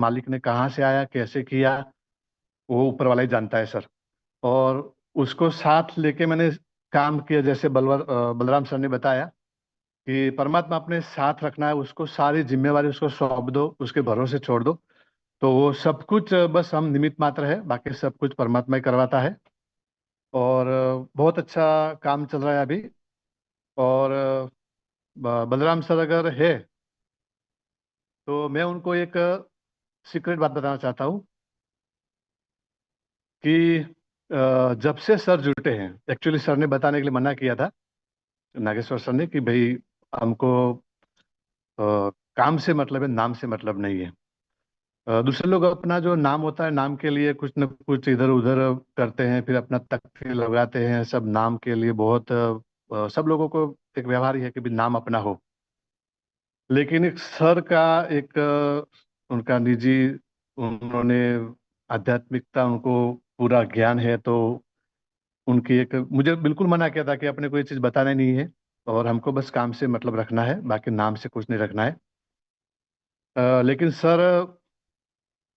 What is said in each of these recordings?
मालिक ने कहाँ से आया, कैसे किया, वो ऊपर वाला ही जानता है सर। और उसको साथ लेके मैंने काम किया, जैसे बलराम सर ने बताया कि परमात्मा अपने साथ रखना है, उसको सारी जिम्मेवारी उसको सौंप दो, उसके भरोसे छोड़ दो। तो वो सब कुछ बस हम निमित्त मात्र है, बाकी सब कुछ परमात्मा ही करवाता है। और बहुत अच्छा काम चल रहा है अभी। और बलराम सर अगर है तो मैं उनको एक सीक्रेट बात बताना चाहता हूँ कि जब से सर जुटे हैं, एक्चुअली सर ने बताने के लिए मना किया था, नागेश्वर सर ने, कि भाई हमको काम से मतलब है, नाम से मतलब नहीं है। दूसरे लोग अपना जो नाम होता है, नाम के लिए कुछ न कुछ इधर उधर करते हैं, फिर अपना तख्ती लगाते हैं सब नाम के लिए। बहुत सब लोगों को एक व्यवहार ही है कि भी नाम अपना हो। लेकिन एक सर का एक उनका निजी, उन्होंने आध्यात्मिकता, उनको पूरा ज्ञान है, तो उनकी एक मुझे बिल्कुल मना किया था कि अपने को ये चीज़ बताना नहीं है, और हमको बस काम से मतलब रखना है, बाकी नाम से कुछ नहीं रखना है। लेकिन सर,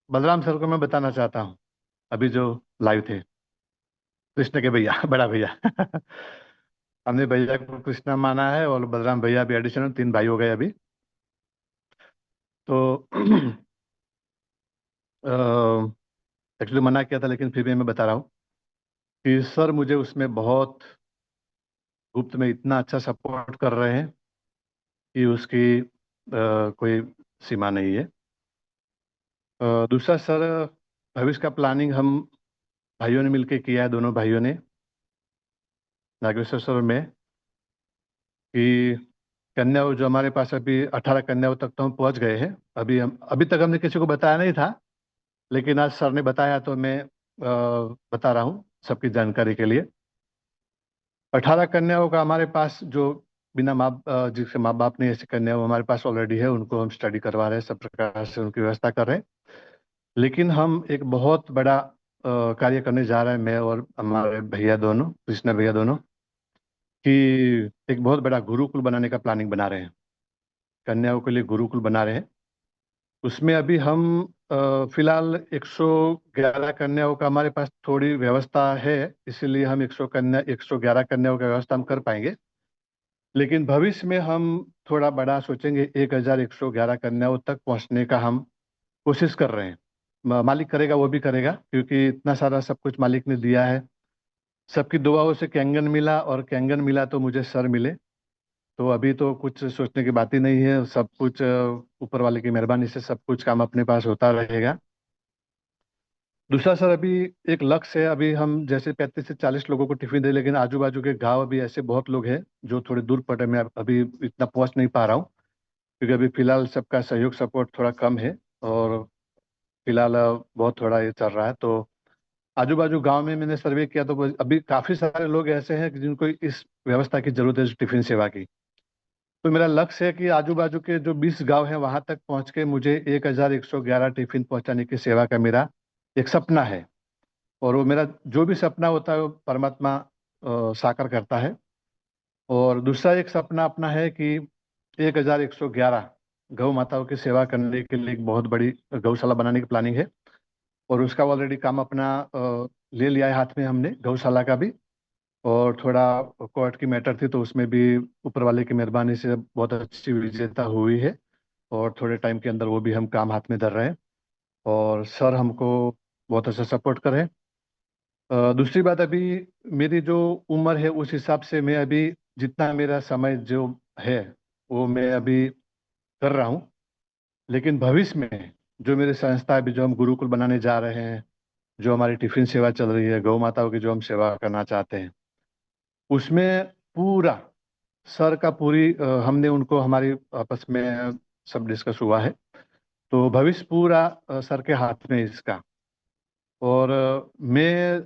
बलराम सर को मैं बताना चाहता हूँ, अभी जो लाइव थे, कृष्ण के भैया बड़ा भैया हमने भैया को कृष्णा माना है, और बलराम भैया भी एडिशनल, 3 भाई हो गए अभी। तो एक्चुअली मना किया था, लेकिन फिर भी मैं बता रहा हूँ कि सर मुझे उसमें बहुत गुप्त में इतना अच्छा सपोर्ट कर रहे हैं कि उसकी कोई सीमा नहीं है। दूसरा सर, भविष्य का प्लानिंग हम भाइयों ने मिलकर किया है, दोनों भाइयों ने, नागेश्वर सर और मैं, कि कन्या जो हमारे पास अभी 18 कन्याओं तक तो हम पहुंच गए हैं। अभी तक हमने किसी को बताया नहीं था, लेकिन आज सर ने बताया तो मैं बता रहा हूँ सबकी जानकारी के लिए। 18 कन्याओं का हमारे पास, जो बिना जिसके माँ बाप ने, ऐसी कन्या वो हमारे पास ऑलरेडी है, उनको हम स्टडी करवा रहे हैं, सब प्रकार से उनकी व्यवस्था कर रहे हैं। लेकिन हम एक बहुत बड़ा कार्य करने जा रहे हैं, मैं और हमारे भैया दोनों, कृष्णा भैया दोनों, कि एक बहुत बड़ा गुरुकुल बनाने का प्लानिंग बना रहे हैं। कन्याओं के लिए गुरुकुल बना रहे हैं। उसमें अभी हम फिलहाल 111 कन्याओं का हमारे पास थोड़ी व्यवस्था है, इसीलिए हम 111 कन्याओं का व्यवस्था हम कर पाएंगे। लेकिन भविष्य में हम थोड़ा बड़ा सोचेंगे, 1111 कन्याओं तक पहुंचने का हम कोशिश कर रहे हैं। मालिक करेगा वो भी करेगा, क्योंकि इतना सारा सब कुछ मालिक ने दिया है। सबकी दुआओं से कैंगन मिला, और कैंगन मिला तो मुझे सर मिले। तो अभी तो कुछ सोचने की बात ही नहीं है, सब कुछ ऊपर वाले की मेहरबानी से सब कुछ काम अपने पास होता रहेगा। दूसरा सर, अभी एक लक्ष्य है, अभी हम जैसे 35 से 40 लोगों को टिफिन दे, लेकिन आजू बाजू के गांव अभी ऐसे बहुत लोग हैं जो थोड़े दूर पड़ रहे हैं। मैं अभी इतना पहुंच नहीं पा रहा हूँ, क्योंकि अभी फिलहाल सबका सहयोग सपोर्ट थोड़ा कम है। और फिलहाल बहुत थोड़ा ये चल रहा है। तो आजू बाजू गांव में मैंने सर्वे किया, तो अभी काफी सारे लोग ऐसे हैं कि जिनको इस व्यवस्था की जरूरत है, टिफिन सेवा की। तो मेरा लक्ष्य है कि आजू बाजू के जो 20 गांव हैं, वहां तक पहुंच के मुझे 1111 टिफिन पहुंचाने की सेवा का मेरा एक सपना है। और वो मेरा जो भी सपना होता है, वो परमात्मा साकार करता है। और दूसरा एक सपना अपना है कि 1111 गौ माताओं की सेवा करने के लिए एक बहुत बड़ी गौशाला बनाने की प्लानिंग है। और उसका ऑलरेडी काम अपना ले लिया है हाथ में हमने, गौशाला का भी। और थोड़ा कोर्ट की मैटर थी, तो उसमें भी ऊपर वाले की मेहरबानी से बहुत अच्छी विजेता हुई है। और थोड़े टाइम के अंदर वो भी हम काम हाथ में धर रहे हैं, और सर हमको बहुत अच्छा सपोर्ट कर रहे हैं। दूसरी बात, अभी मेरी जो उम्र है उस हिसाब से मैं अभी जितना मेरा समय जो है वो मैं अभी कर रहा हूँ। लेकिन भविष्य में जो मेरी संस्था अभी, जो हम गुरुकुल बनाने जा रहे हैं, जो हमारी टिफिन सेवा चल रही है, गौ माताओं की जो हम सेवा करना चाहते हैं, उसमें पूरा सर का पूरी हमने उनको, हमारी आपस में सब डिस्कस हुआ है। तो भविष्य पूरा सर के हाथ में है इसका। और मैं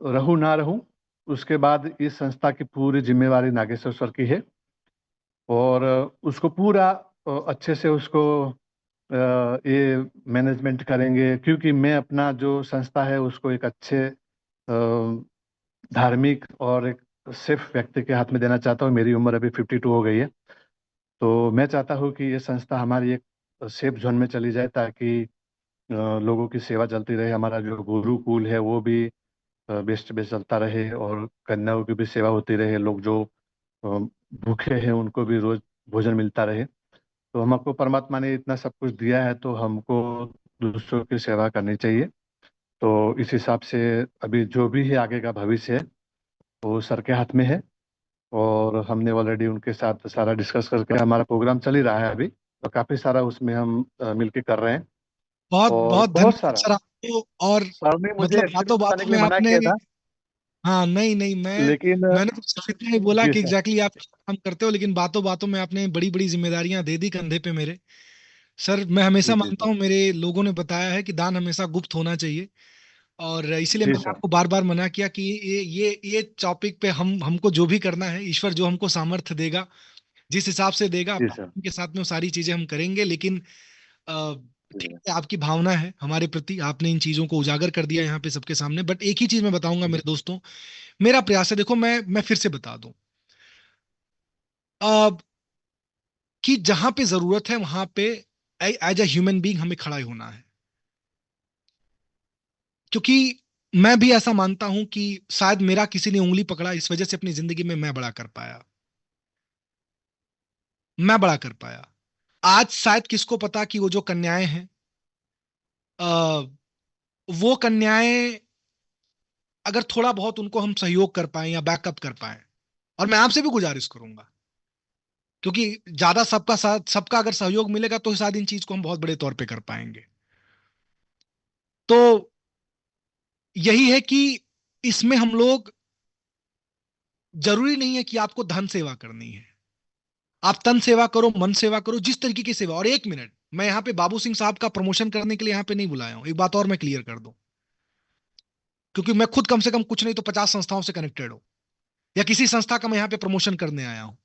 रहूं ना रहूं, उसके बाद इस संस्था की पूरी जिम्मेवारी नागेश्वर सर की है। और उसको पूरा अच्छे से उसको ये मैनेजमेंट करेंगे, क्योंकि मैं अपना जो संस्था है उसको एक अच्छे धार्मिक और एक सेफ व्यक्ति के हाथ में देना चाहता हूँ। मेरी उम्र अभी 52 हो गई है। तो मैं चाहता हूँ कि ये संस्था हमारी एक सेफ जोन में चली जाए, ताकि लोगों की सेवा चलती रहे, हमारा जो गुरुकुल है वो भी बेस्ट बेस्ट चलता रहे, और कन्याओं की भी सेवा होती रहे, लोग जो भूखे हैं उनको भी रोज भोजन मिलता रहे। तो हमको परमात्मा ने इतना सब कुछ दिया है, तो हमको दूसरों की सेवा करनी चाहिए। तो इस हिसाब से अभी जो भी है आगे का भविष्य है वो सर के हाथ में है। और हमने ऑलरेडी उनके साथ सारा डिस्कस करके हमारा प्रोग्राम चल ही रहा है अभी, और काफी सारा उसमें हम मिलके कर रहे हैं। बहुत और बहुत बहुत धन्यवाद सारा, सर आपको। और सर ने मुझे मतलब एक्चुअली बातों बताने बातों के लिए में मना आपने, किया था, हाँ नहीं नहीं, लेकिन मैंने तो सिर्फ इतना ही बोला जी कि सर। एग्जैक्टली आप क्या काम करते हो, लेकिन बातों बातों में आपने बड़ी बड़ी जिम्मेदारियां दे दी कंधे पे मेरे। सर मैं जी हमेशा जी मानता सर। हूँ, मेरे लोगों ने बताया है कि दान हमेशा गुप्त होना चाहिए। और इसीलिए जी मैंने सर। आपको बार बार मना किया कि ये टॉपिक पे हमको जो भी करना है, ईश्वर जो हमको सामर्थ्य देगा, जिस हिसाब से देगा, जी अपने सर। के साथ में वो सारी चीजें हम करेंगे। लेकिन अ, जी ठीक सर। है, आपकी भावना है हमारे प्रति, आपने इन चीजों को उजागर कर दिया यहाँ पे सबके सामने। बट एक ही चीज मैं बताऊंगा मेरे दोस्तों, मेरा प्रयास है, देखो मैं फिर से बता दूं, अ, कि जहां पे जरूरत है वहां पे एज अ ह्यूमन बीइंग हमें खड़ा ही होना है। क्योंकि मैं भी ऐसा मानता हूं कि शायद मेरा किसी ने उंगली पकड़ा, इस वजह से अपनी जिंदगी में मैं बड़ा कर पाया, मैं बड़ा कर पाया। आज शायद किसको पता कि वो जो कन्याएं हैं, अ, वो कन्याएं अगर थोड़ा बहुत उनको हम सहयोग कर पाए या बैकअप कर पाए, और मैं आपसे भी गुजारिश करूंगा, क्योंकि ज्यादा सबका साथ, सबका अगर सहयोग मिलेगा तो शायद इन चीज को हम बहुत बड़े तौर पे कर पाएंगे। तो यही है कि इसमें हम लोग, जरूरी नहीं है कि आपको धन सेवा करनी है, आप तन सेवा करो, मन सेवा करो, जिस तरीके की सेवा। और एक मिनट, मैं यहाँ पे बाबू सिंह साहब का प्रमोशन करने के लिए यहाँ पे नहीं बुलाया हूँ, एक बात और मैं क्लियर कर दूं, क्योंकि मैं खुद कम से कम कुछ नहीं तो 50 संस्थाओं से कनेक्टेड हूँ, या किसी संस्था का मैं यहाँ पे प्रमोशन करने आया हूँ।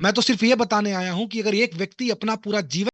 मैं तो सिर्फ ये बताने आया हूं कि अगर एक व्यक्ति अपना पूरा जीवन